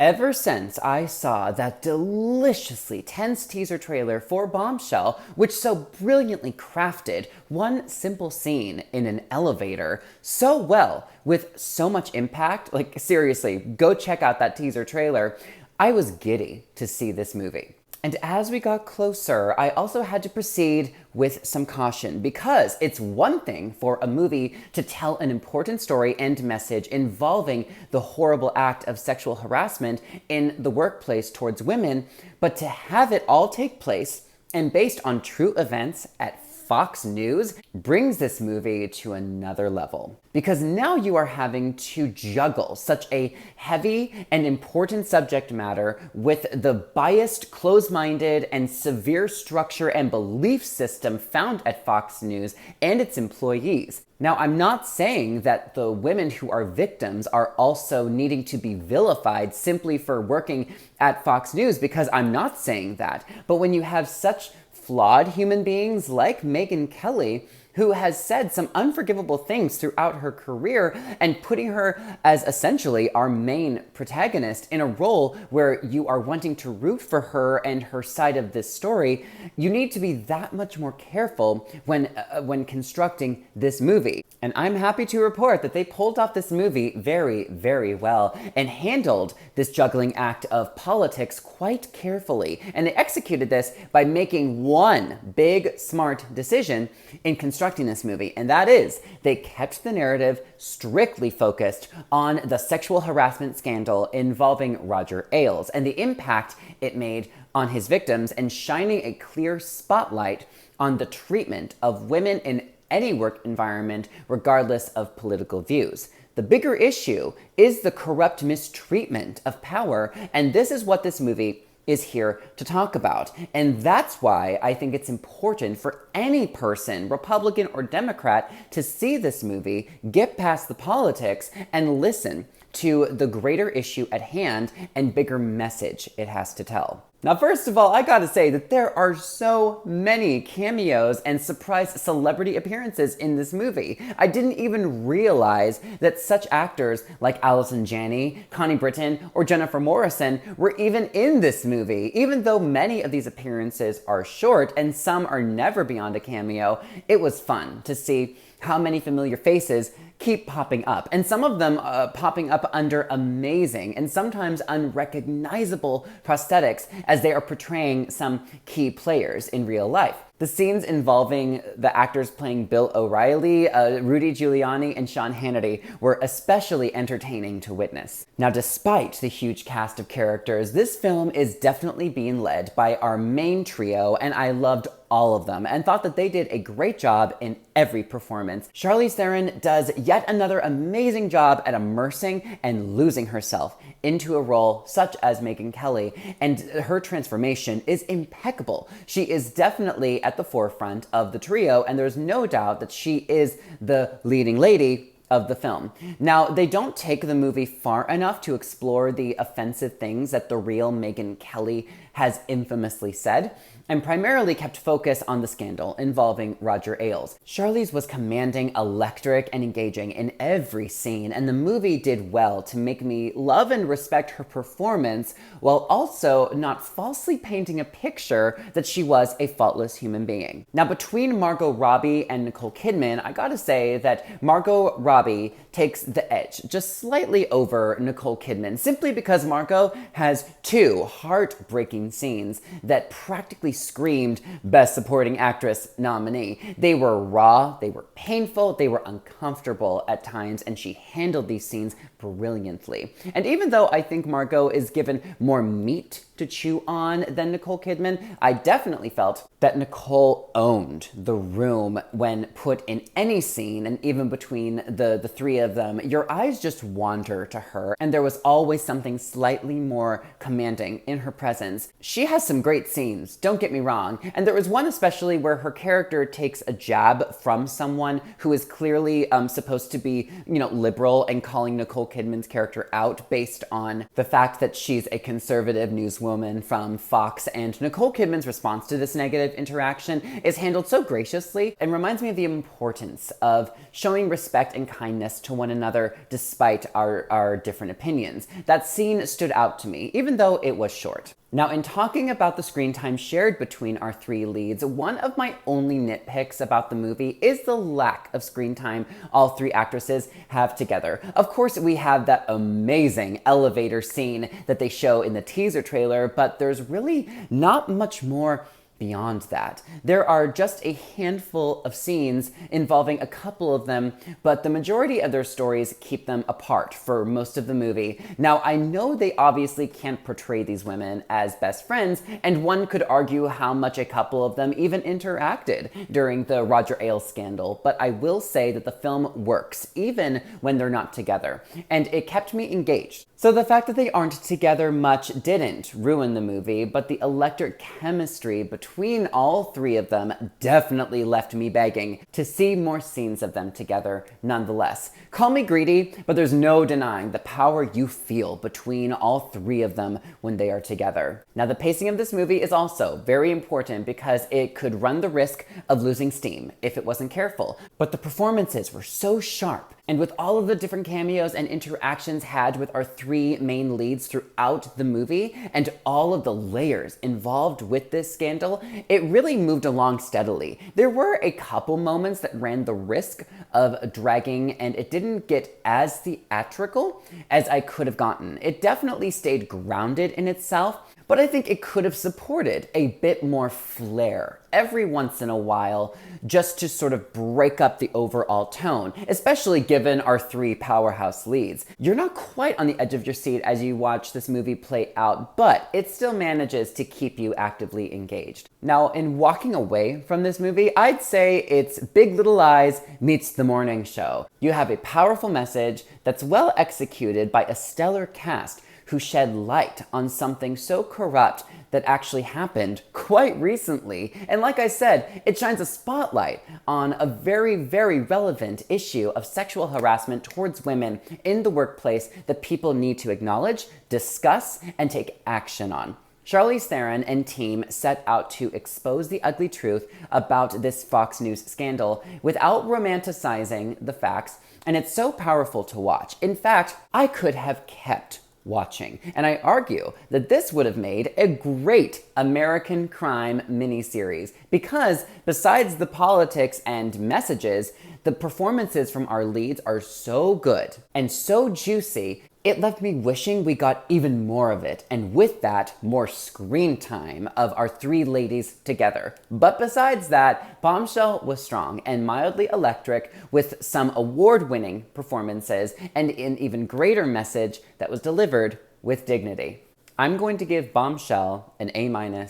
Ever since I saw that deliciously tense teaser trailer for Bombshell, which so brilliantly crafted one simple scene in an elevator so well with so much impact, like seriously, go check out that teaser trailer, I was giddy to see this movie. And as we got closer, I also had to proceed with some caution because it's one thing for a movie to tell an important story and message involving the horrible act of sexual harassment in the workplace towards women, but to have it all take place and based on true events at Fox News brings this movie to another level. Because now you are having to juggle such a heavy and important subject matter with the biased, closed-minded, and severe structure and belief system found at Fox News and its employees. Now, I'm not saying that the women who are victims are also needing to be vilified simply for working at Fox News, because I'm not saying that. But when you have such flawed human beings like Megyn Kelly, who has said some unforgivable things throughout her career, and putting her as essentially our main protagonist in a role where you are wanting to root for her and her side of this story, you need to be that much more careful when constructing this movie. And I'm happy to report that they pulled off this movie very, very well and handled this juggling act of politics quite carefully. And they executed this by making one big, smart decision in constructing this movie. And that is, they kept the narrative strictly focused on the sexual harassment scandal involving Roger Ailes and the impact it made on his victims, and shining a clear spotlight on the treatment of women in any work environment, regardless of political views. The bigger issue is the corrupt mistreatment of power, and this is what this movie is here to talk about. And that's why I think it's important for any person, Republican or Democrat, to see this movie, get past the politics, and listen to the greater issue at hand and bigger message it has to tell. Now, first of all, I gotta say that there are so many cameos and surprise celebrity appearances in this movie. I didn't even realize that such actors like Allison Janney, Connie Britton, or Jennifer Morrison were even in this movie. Even though many of these appearances are short and some are never beyond a cameo, it was fun to see how many familiar faces keep popping up, and some of them popping up under amazing and sometimes unrecognizable prosthetics as they are portraying some key players in real life. The scenes involving the actors playing Bill O'Reilly, Rudy Giuliani, and Sean Hannity were especially entertaining to witness. Now, despite the huge cast of characters, this film is definitely being led by our main trio, and I loved all of them and thought that they did a great job in every performance. Charlize Theron does yet another amazing job at immersing and losing herself into a role such as Megyn Kelly, and her transformation is impeccable. She is definitely at the forefront of the trio, and there's no doubt that she is the leading lady of the film. Now, they don't take the movie far enough to explore the offensive things that the real Megyn Kelly has infamously said, and primarily kept focus on the scandal involving Roger Ailes. Charlize was commanding, electric, and engaging in every scene, and the movie did well to make me love and respect her performance while also not falsely painting a picture that she was a faultless human being. Now, between Margot Robbie and Nicole Kidman, I gotta say that Margot Robbie takes the edge just slightly over Nicole Kidman, simply because Margot has two heartbreaking scenes that practically screamed Best Supporting Actress nominee. They were raw, they were painful, they were uncomfortable at times, and she handled these scenes brilliantly. And even though I think Margot is given more meat to chew on than Nicole Kidman, I definitely felt that Nicole owned the room when put in any scene, and even between the three of them, your eyes just wander to her, and there was always something slightly more commanding in her presence. She has some great scenes, don't get me wrong, and there was one especially where her character takes a jab from someone who is clearly supposed to be, liberal, and calling Nicole Kidman's character out based on the fact that she's a conservative newswoman from Fox, and Nicole Kidman's response to this negative interaction is handled so graciously and reminds me of the importance of showing respect and kindness to to one another despite our different opinions. That scene stood out to me, even though it was short. Now, in talking about the screen time shared between our three leads, one of my only nitpicks about the movie is the lack of screen time all three actresses have together. Of course, we have that amazing elevator scene that they show in the teaser trailer, but there's really not much more beyond that. There are just a handful of scenes involving a couple of them, but the majority of their stories keep them apart for most of the movie. Now, I know they obviously can't portray these women as best friends, and one could argue how much a couple of them even interacted during the Roger Ailes scandal, but I will say that the film works, even when they're not together, and it kept me engaged. So the fact that they aren't together much didn't ruin the movie, but the electric chemistry between all three of them definitely left me begging to see more scenes of them together nonetheless. Call me greedy, but there's no denying the power you feel between all three of them when they are together. Now, the pacing of this movie is also very important because it could run the risk of losing steam if it wasn't careful, but the performances were so sharp. And with all of the different cameos and interactions had with our three main leads throughout the movie, and all of the layers involved with this scandal, it really moved along steadily. There were a couple moments that ran the risk of dragging, and it didn't get as theatrical as I could have gotten. It definitely stayed grounded in itself, but I think it could have supported a bit more flair every once in a while just to sort of break up the overall tone, especially given our three powerhouse leads. You're not quite on the edge of your seat as you watch this movie play out, but it still manages to keep you actively engaged. Now, in walking away from this movie, I'd say it's Big Little Lies meets The Morning Show. You have a powerful message that's well executed by a stellar cast who shed light on something so corrupt that actually happened quite recently. And like I said, it shines a spotlight on a very, very relevant issue of sexual harassment towards women in the workplace that people need to acknowledge, discuss, and take action on. Charlize Theron and team set out to expose the ugly truth about this Fox News scandal without romanticizing the facts, and it's so powerful to watch. In fact, I could have kept watching. And I argue that this would have made a great American crime miniseries because besides the politics and messages, the performances from our leads are so good and so juicy, it left me wishing we got even more of it, and with that, more screen time of our three ladies together. But besides that, Bombshell was strong and mildly electric with some award-winning performances and an even greater message that was delivered with dignity. I'm going to give Bombshell an A-.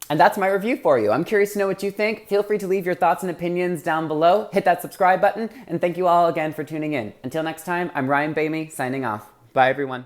And that's my review for you. I'm curious to know what you think. Feel free to leave your thoughts and opinions down below. Hit that subscribe button, and thank you all again for tuning in. Until next time, I'm Ryan Boehme, signing off. Bye, everyone.